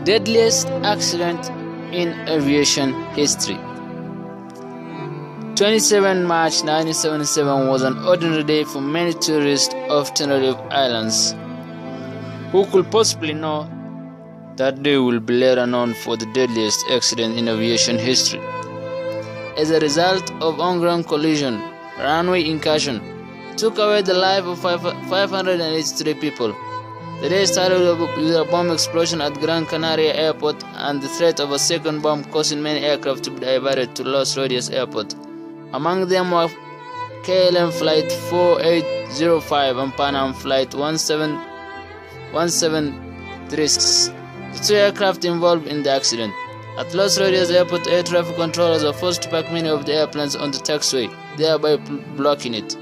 Deadliest accident in aviation history. 27 March 1977 was an ordinary day for many tourists of Tenerife Islands. Who could possibly know that day will be later known for the deadliest accident in aviation history? As a result of on-ground collision, runway incursion took away the life of 583 people. The day started with a bomb explosion at Gran Canaria Airport and the threat of a second bomb causing many aircraft to be diverted to Los Rodeos Airport. Among them were KLM Flight 4805 and Pan Am Flight 1736, the two aircraft involved in the accident. At Los Rodeos Airport, air traffic controllers were forced to park many of the airplanes on the taxiway, thereby blocking it.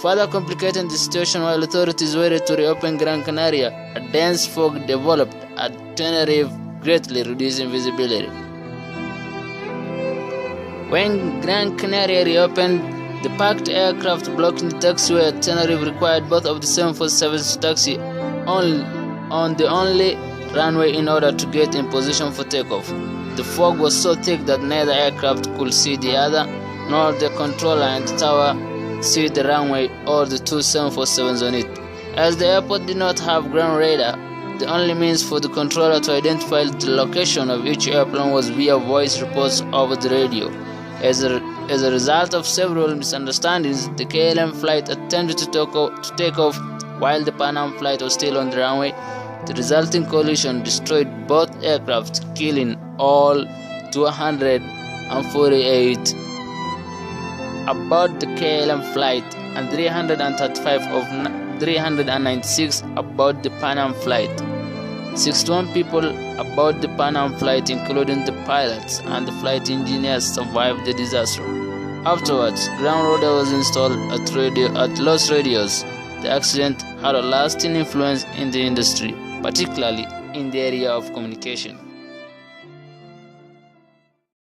Further complicating the situation while authorities waited to reopen Gran Canaria, a dense fog developed at Tenerife, greatly reducing visibility. When Gran Canaria reopened, the parked aircraft blocking the taxiway at Tenerife required both of the 747s to taxi on the only runway in order to get in position for takeoff. The fog was so thick that neither aircraft could see the other, nor the controller and the tower see the runway or the two 747s on it. As the airport did not have ground radar, the only means for the controller to identify the location of each airplane was via voice reports over the radio. As a result of several misunderstandings, the KLM flight attempted to take off while the Pan Am flight was still on the runway. The resulting collision destroyed both aircraft, killing all 248 aboard the KLM flight and 335 of 396 aboard the Pan Am flight. 61 people aboard the Pan Am flight, including the pilots and the flight engineers, survived the disaster. Afterwards, ground radar was installed at Los Rodeos. The accident had a lasting influence in the industry, particularly in the area of communication.